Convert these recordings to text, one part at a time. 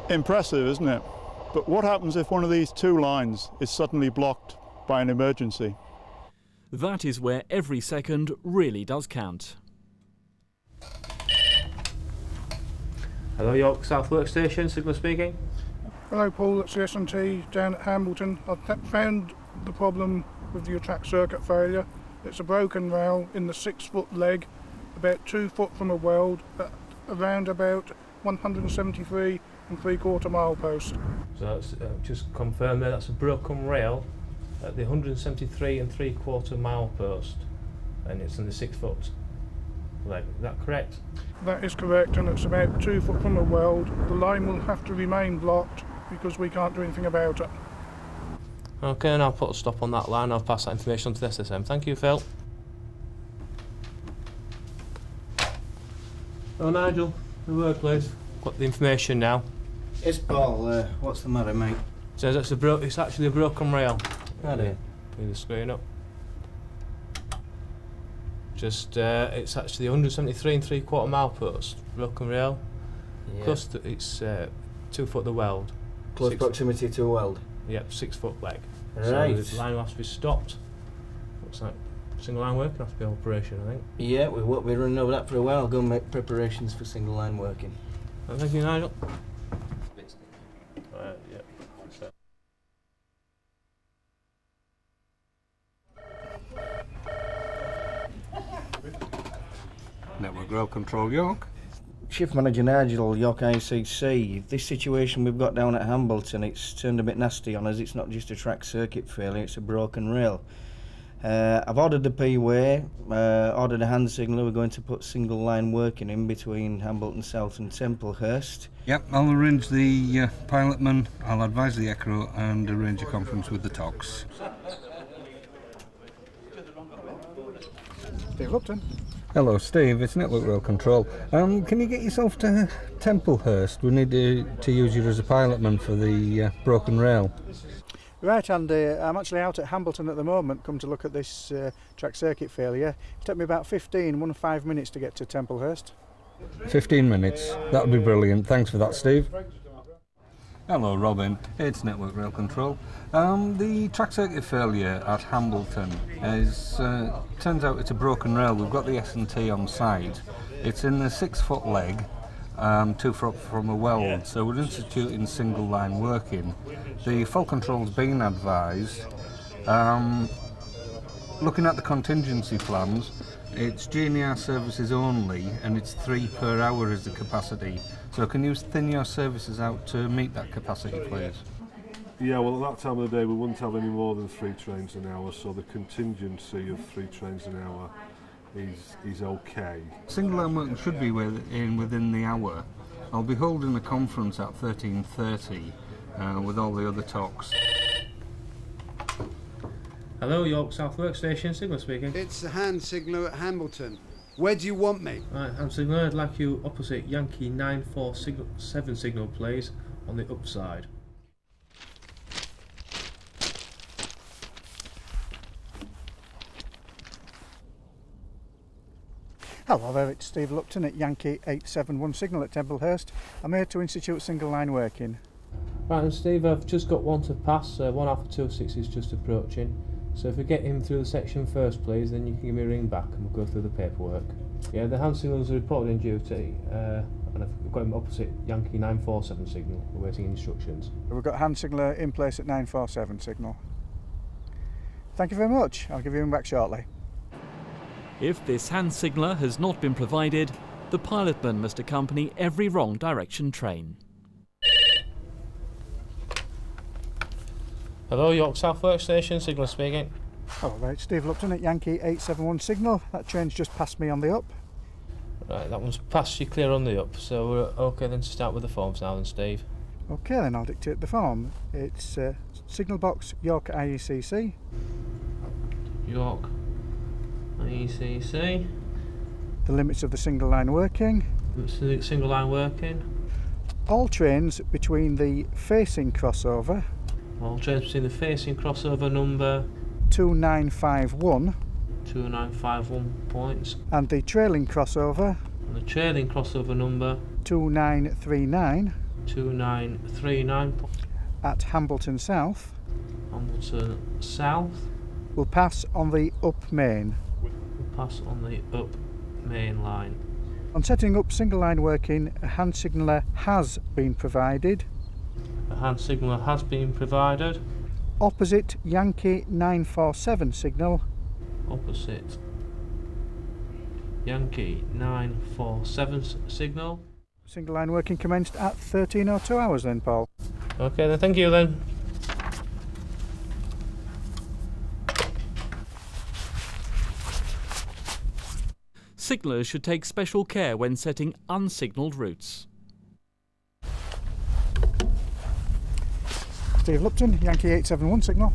Impressive, isn't it? But what happens if one of these two lines is suddenly blocked by an emergency? That is where every second really does count. Hello, York South Workstation, Signal speaking. Hello Paul, it's the S&T down at Hambleton. I've found the problem with your track circuit failure. It's a broken rail in the 6-foot leg, about 2 foot from a weld, at around about 173 3/4 mile post. So just confirm there, that's a broken rail at the 173 3/4 mile post, and it's in the 6-foot leg. Is that correct? That is correct, and it's about 2 foot from a weld. The line will have to remain blocked because we can't do anything about it. Okay, and I'll put a stop on that line. I'll pass that information on to the SSM. Thank you, Phil. Oh, Nigel, the word, please. Got the information now. Yes, Paul. What's the matter, mate? Says it's actually a broken rail. Got it. Bring the screen up. Just it's actually 173 3/4 mile post, broken rail. Yeah. Plus it's 2 foot the weld. Close proximity to a weld. Yep, 6-foot leg. Right. So the line will have to be stopped. Looks like single line working has to be operation, I think. Yeah, we won't be running over that for a while. I'll go and make preparations for single line working. Well, thank you, Nigel. Network Rail Control York. Shift Manager Nigel, York ICC. This situation we've got down at Hambleton, it's turned a bit nasty on us. It's not just a track circuit failure, it's a broken rail. I've ordered the P-way, ordered a hand signaller. We're going to put single line working in between Hambleton South and Templehurst. Yep, I'll arrange the pilotman, I'll advise the ECRO and arrange a conference with the TOCs. Steve Upton. Hello Steve, it's Network Rail Control. Can you get yourself to Templehurst? We need to use you as a pilotman for the broken rail. Right, Andy, I'm actually out at Hambleton at the moment, come to look at this track circuit failure. It took me about 15 minutes to get to Templehurst. 15 minutes, that would be brilliant. Thanks for that, Steve. Hello Robin, it's Network Rail Control. The track circuit failure at Hambleton is, turns out it's a broken rail. We've got the S&T on site. It's in the 6-foot leg, 2 foot from a weld, so we're instituting single line working. The fault control's been advised. Looking at the contingency plans, it's GNR services only, and it's 3 per hour is the capacity. So can you thin your services out to meet that capacity, please? Yeah, well, at that time of the day we wouldn't have any more than 3 trains an hour, so the contingency of 3 trains an hour is okay. Single line working should be within the hour. I'll be holding a conference at 13:30 with all the other TOCs. Hello, York South Workstation, Signal speaking. It's the hand signaller at Hambleton. Where do you want me? Right, hand signaller, I'd like you opposite Yankee 947 signal, please, on the upside. Hello there, it's Steve Lupton at Yankee 871 signal at Templehurst. I'm here to institute single line working. Right, and Steve, I've just got one to pass. 1 Alpha 26 is just approaching. So if we get him through the section first, please, then you can give me a ring back and we'll go through the paperwork. Yeah, the hand signals are reported in duty, and I've got him opposite Yankee 947 signal, awaiting instructions. We've got hand signaller in place at 947 signal. Thank you very much. I'll give you him back shortly. If this hand signaller has not been provided, the pilotman must accompany every wrong direction train. Hello, York South Workstation, Signal speaking. Hello there, it's Steve Lupton at Yankee 871 signal. That train's just passed me on the up. Right, that one's passed you clear on the up, so we're okay then to start with the forms now then, Steve. Okay then, I'll dictate the form. It's signal box York IECC. York IECC. The limits of the single line working. Single line working. All trains between the facing crossover. All trains between the facing crossover number 2951. 2951 points. And the trailing crossover. And the trailing crossover number 2939. 2939. At Hambleton South, Hambleton South. will pass on the up main. We'll pass on the up main line. On setting up single line working, a hand signaller has been provided. A hand signaller has been provided. Opposite Yankee 947 signal. Opposite Yankee 947 signal. Single line working commenced at 13:02 hours then, Paul. Okay then, thank you then. Signallers should take special care when setting unsignalled routes. Steve Lupton, Yankee 871 signal.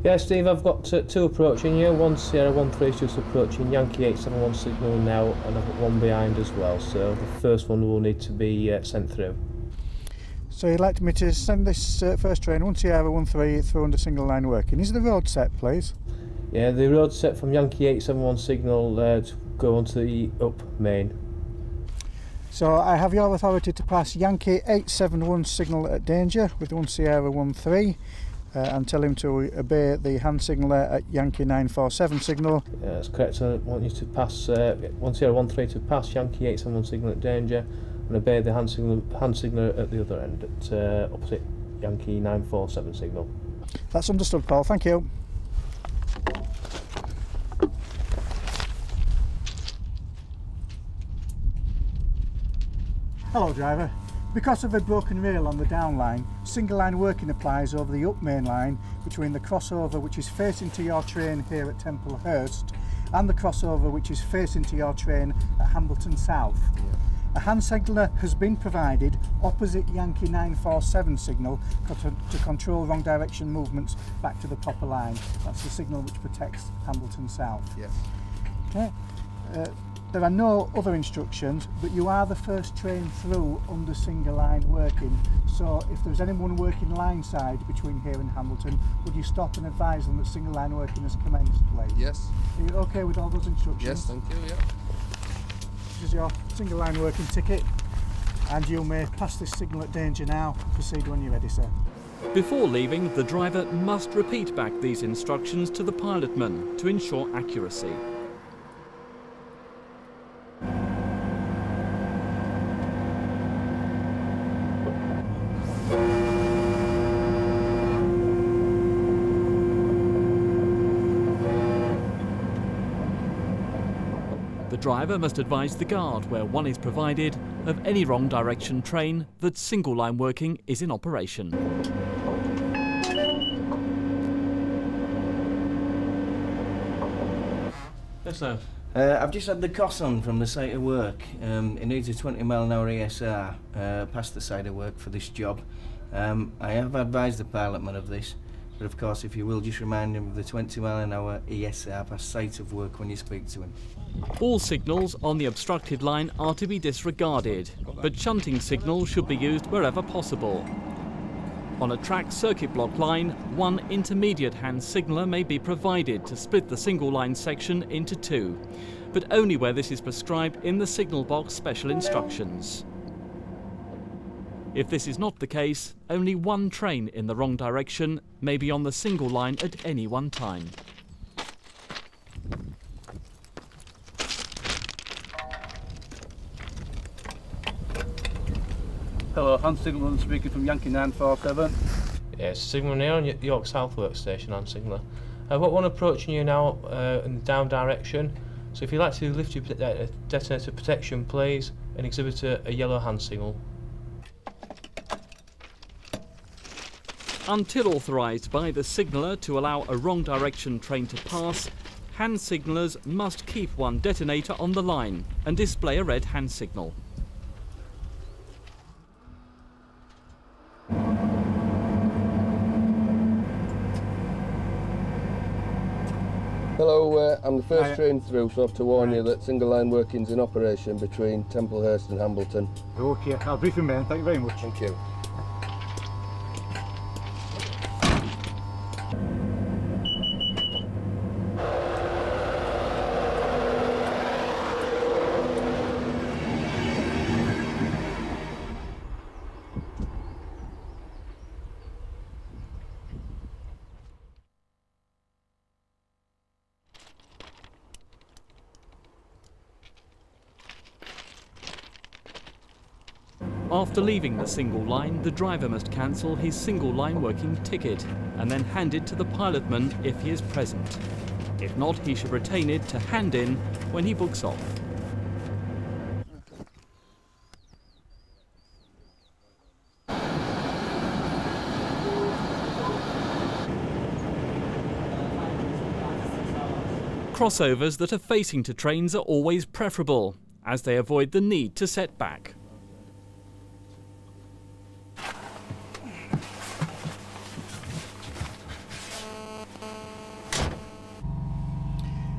Yeah, Steve, I've got two approaching you. One Sierra 13 is just approaching Yankee 871 signal now, and I've got one behind as well. So the first one will need to be sent through. So you'd like me to send this first train, 1 Sierra 13, through under single line working. Is the road set, please? Yeah, the road set from Yankee 871 signal to go onto the up main. So I have your authority to pass Yankee 871 signal at danger with 1 Sierra 13 and tell him to obey the hand signaller at Yankee 947 signal. Yeah, that's correct. I want you to pass 1 Sierra 13 to pass Yankee 871 signal at danger and obey the hand signaller at the other end at opposite Yankee 947 signal. That's understood, Paul. Thank you. Hello driver. Because of a broken rail on the down line, single line working applies over the up main line between the crossover which is facing to your train here at Templehurst and the crossover which is facing to your train at Hambleton South. A hand signaller has been provided opposite Yankee 947 signal to control wrong direction movements back to the proper line. That's the signal which protects Hambleton South. Yes. Okay. There are no other instructions, but you are the first train through under single line working. So if there's anyone working line side between here and Hamilton, would you stop and advise them that single line working has commenced, please? Yes. Are you okay with all those instructions? Yes, thank you, yeah. This is your single line working ticket, and you may pass this signal at danger now. Proceed when you're ready, sir. Before leaving, the driver must repeat back these instructions to the pilotman to ensure accuracy. The driver must advise the guard where one is provided of any wrong direction train that single line working is in operation. Yes, sir. I've just had the COS on from the site of work. It needs a 20 mile an hour ESR past the site of work for this job. I have advised the pilotman of this, but of course if you will just remind him of the 20 mile an hour ESR past site of work when you speak to him. All signals on the obstructed line are to be disregarded, but shunting signals should be used wherever possible. On a track circuit block line, one intermediate hand signaller may be provided to split the single line section into two, but only where this is prescribed in the signal box special instructions. If this is not the case, only one train in the wrong direction may be on the single line at any one time. Hello, hand signaller speaking from Yankee 947. Yeah, it's signal here on York South workstation, hand signaller. I've got one approaching you now in the down direction. So if you'd like to lift your detonator protection, please, and exhibit a yellow hand signal. Until authorised by the signaller to allow a wrong direction train to pass, hand signallers must keep one detonator on the line and display a red hand signal. Hello, I'm the first train through, so I have to warn you that single line working's in operation between Templehurst and Hambleton. Okay, I'll brief him, man. Thank you very much. Thank you. After leaving the single line, the driver must cancel his single line working ticket and then hand it to the pilotman if he is present. If not, he should retain it to hand in when he books off. Crossovers that are facing to trains are always preferable, as they avoid the need to set back.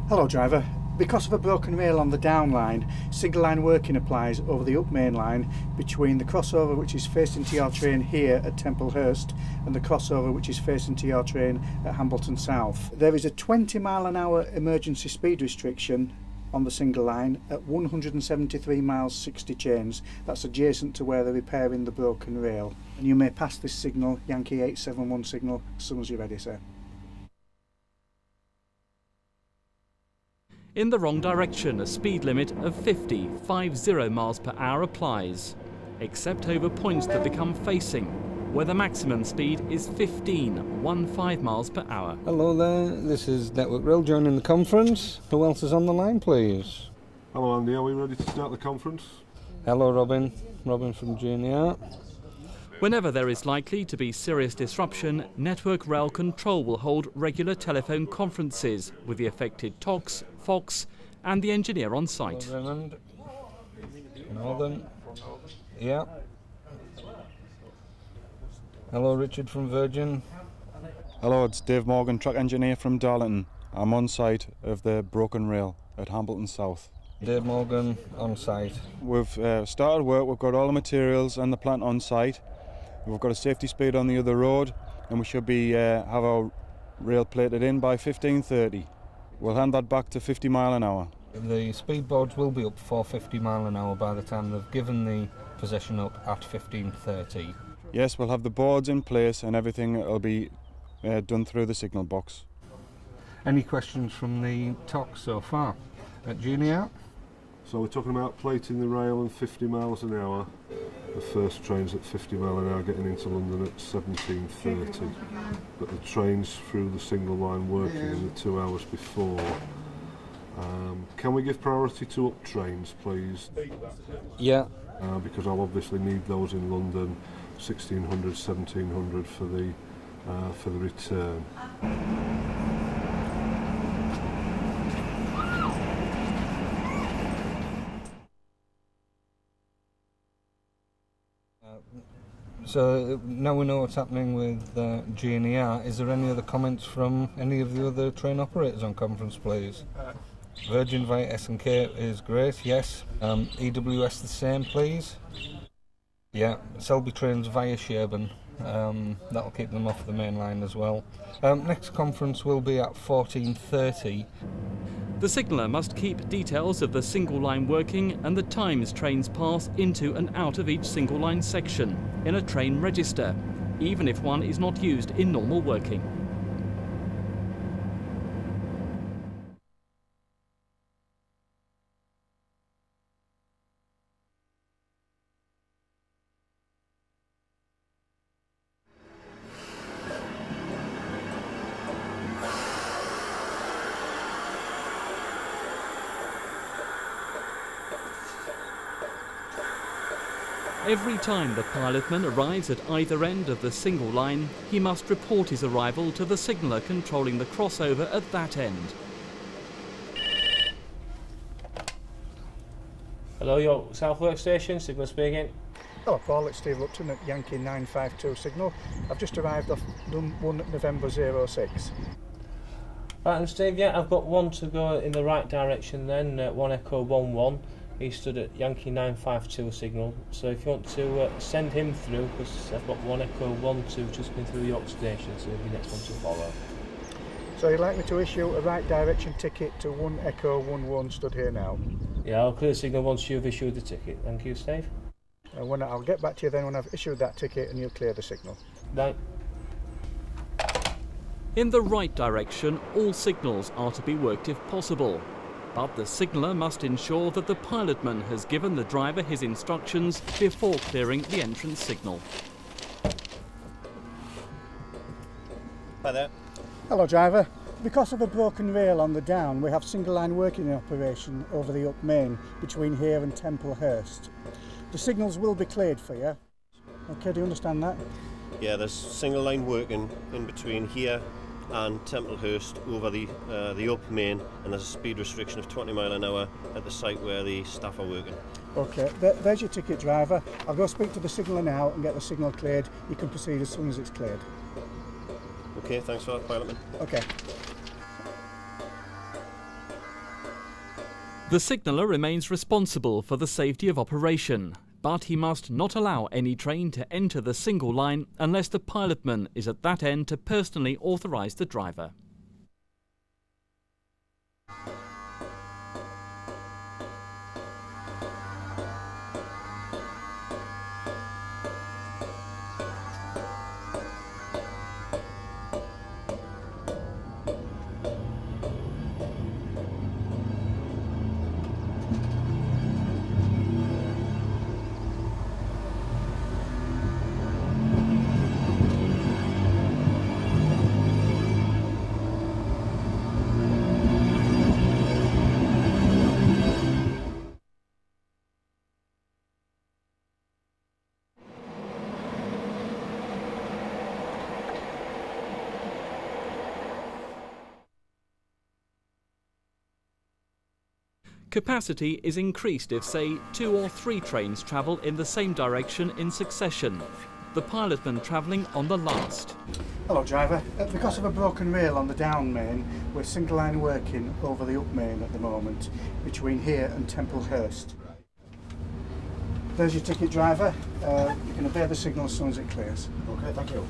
Hello driver. Because of a broken rail on the down line, single line working applies over the up main line between the crossover which is facing to your train here at Templehurst and the crossover which is facing to your train at Hambleton South. There is a 20-mile-an-hour emergency speed restriction on the single line at 173 miles 60 chains. That's adjacent to where they're repairing the broken rail. And you may pass this signal, Yankee 871 signal, as soon as you're ready, sir. In the wrong direction, a speed limit of 50 miles per hour applies, except over points that become facing, where the maximum speed is 15 miles per hour. Hello there, this is Network Rail joining the conference. Who else is on the line, please? Hello Andy, are we ready to start the conference? Hello Robin, Robin from GNR. Whenever there is likely to be serious disruption, Network Rail Control will hold regular telephone conferences with the affected TOCs, FOCs and the engineer on site. Hello Raymond. Northern. Yeah. Hello Richard from Virgin. Hello, it's Dave Morgan, track engineer from Darlington. I'm on site of the broken rail at Hambleton South. Dave Morgan on site. We've started work, we've got all the materials and the plant on site. We've got a safety speed on the other road and we should be have our rail plated in by 15:30. We'll hand that back to 50 mile an hour. The speed boards will be up for 50 mile an hour by the time they've given the possession up at 15:30. Yes, we'll have the boards in place and everything will be done through the signal box. Any questions from the TOC so far at GNR? So we're talking about plating the rail and 50 miles an hour. The first train's at 50 mile an hour getting into London at 17:30. But the trains through the single line working in the 2 hours before. Can we give priority to up trains, please? Yeah. Because I'll obviously need those in London, 1600, 1700 for the return. So now we know what's happening with GNR. Is there any other comments from any of the other train operators on conference, please? Virgin via S&K is great, yes. EWS the same, please. Yeah, Selby trains via Sherburn. That'll keep them off the main line as well. Next conference will be at 14:30. The signaller must keep details of the single line working and the times trains pass into and out of each single line section in a train register, even if one is not used in normal working. Every time the pilotman arrives at either end of the single line, he must report his arrival to the signaller controlling the crossover at that end. Hello, your South Workstation, signal speaking. Hello Paul, it's Steve Lupton at Yankee 952 signal. I've just arrived off 1 November 06. Right, and Steve, yeah, I've got one to go in the right direction then, 1 Echo 11. He stood at Yankee 952 signal, so if you want to send him through, because I've got 1 Echo 12 just been through the York station, so he'll be the next one to follow. So you'd like me to issue a right direction ticket to 1 Echo 11 stood here now? Yeah, I'll clear the signal once you've issued the ticket. Thank you, Steve. I'll get back to you then when I've issued that ticket and you'll clear the signal. Right. In the right direction, all signals are to be worked if possible. But the signaller must ensure that the pilotman has given the driver his instructions before clearing the entrance signal. Hi there. Hello driver. Because of a broken rail on the down, we have single line working in operation over the up main between here and Templehurst. The signals will be cleared for you. Okay, do you understand that? Yeah, there's single line working in between here and Templehurst over the up main, and there's a speed restriction of 20 mile an hour at the site where the staff are working. Okay, there's your ticket driver. I'll go speak to the signaller now and get the signal cleared. You can proceed as soon as it's cleared. Okay, thanks for that, pilotman. Okay. The signaller remains responsible for the safety of operation, but he must not allow any train to enter the single line unless the pilotman is at that end to personally authorise the driver. Capacity is increased if, say, 2 or 3 trains travel in the same direction in succession, the pilotman travelling on the last. Hello driver. Because of a broken rail on the down main, we're single line working over the up main at the moment between here and Templehurst. There's your ticket driver. You can obey the signal as soon as it clears. Okay, thank you.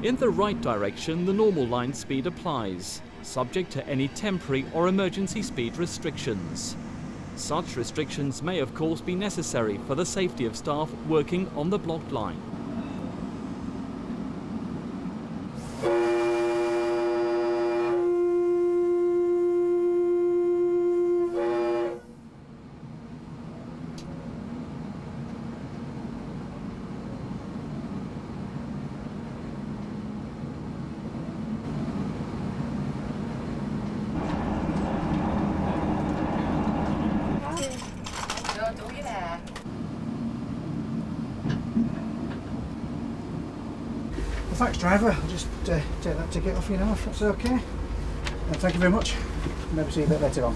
In the right direction, the normal line speed applies, subject to any temporary or emergency speed restrictions. Such restrictions may of course be necessary for the safety of staff working on the blocked line. Well, thanks driver, I'll just take that ticket off you now if that's okay. And thank you very much. Maybe see you a bit later on.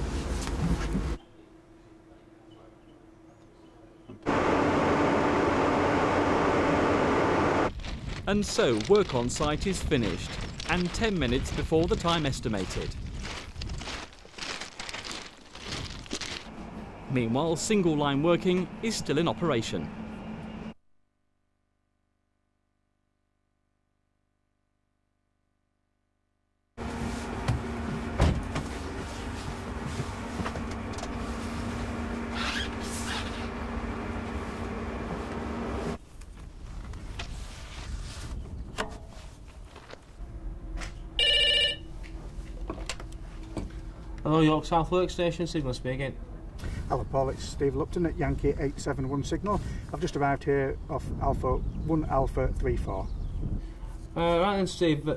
And so work on site is finished, and 10 minutes before the time estimated. Meanwhile, single line working is still in operation. Hello, York South Workstation, signal speaking. Hello Paul, it's Steve Lupton at Yankee 871 signal. I've just arrived here off Alpha 1 Alpha 34. Right then Steve,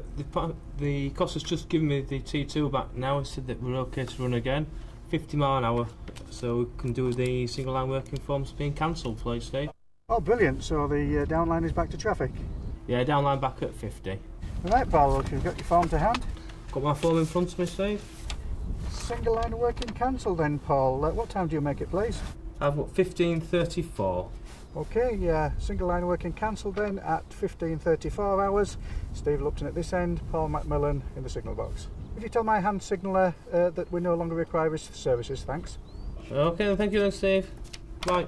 the cost has just given me the T2 back now. It said that we're okay to run again, 50 mile an hour, so we can do the single line working forms being cancelled, please Steve. Oh brilliant, so the downline is back to traffic? Yeah, downline back at 50. Right Paul, if you've got your form to hand. Got my form in front of me Steve. Single line working cancelled then Paul. What time do you make it please? I've got 15:34. Okay, single line working cancelled then at 15:34 hours. Steve Lupton at this end, Paul Macmillan in the signal box. If you tell my hand signaller that we no longer require his services, thanks. Okay then, thank you then Steve. Bye.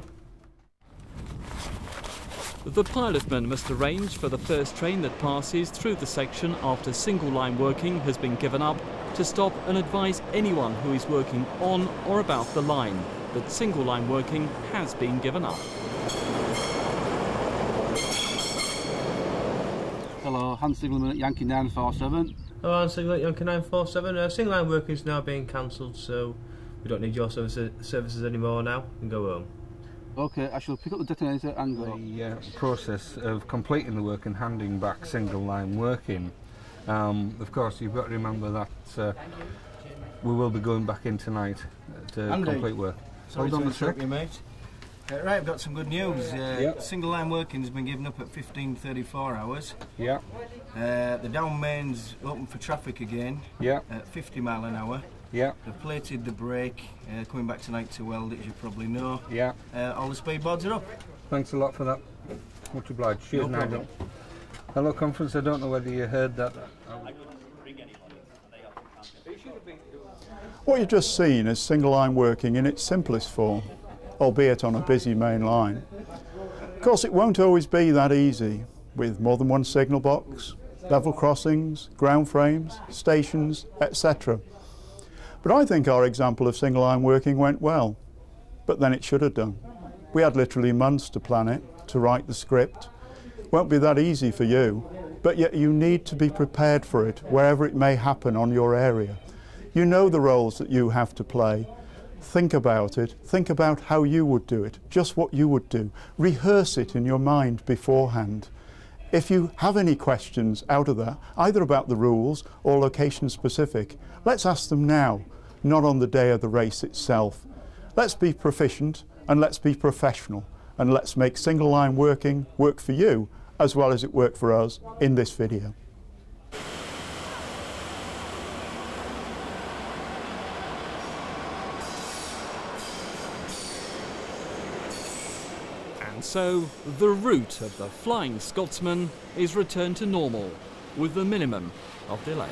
The pilotman must arrange for the first train that passes through the section after single line working has been given up to stop and advise anyone who is working on or about the line that single line working has been given up. Hello, Hans Signalman at Yankee 947. Hello, I'm Signal at Yankee 947. Single line working is now being cancelled, so we don't need your services anymore now. You can go home. Okay, I shall pick up the detonator and go. The process of completing the work and handing back single line working. Of course, you've got to remember that we will be going back in tonight to complete work. Sorry Hold on to a sec. interrupt you, mate. Right, I've got some good news. Single line working has been given up at 15:34 hours. Yeah. The down main's open for traffic again. Yeah. At 50 mile an hour. Yeah. They've plated the brake, coming back tonight to weld it, as you probably know. Yeah. All the speed boards are up. Thanks a lot for that. Much obliged. Cheers, No problem. Nigel. Hello, conference. I don't know whether you heard that. What you've just seen is single line working in its simplest form, albeit on a busy main line. Of course, it won't always be that easy with more than one signal box, level crossings, ground frames, stations, etc. But I think our example of single line working went well, but then it should have done. We had literally months to plan it, to write the script. Won't be that easy for you, but yet you need to be prepared for it wherever it may happen on your area. You know the roles that you have to play. Think about it. Think about how you would do it, just what you would do. Rehearse it in your mind beforehand. If you have any questions out of that, either about the rules or location specific, let's ask them now, not on the day of the race itself. Let's be proficient and let's be professional, and let's make single line working work for you as well as it worked for us in this video. And so, the route of the Flying Scotsman is returned to normal, with the minimum of delay.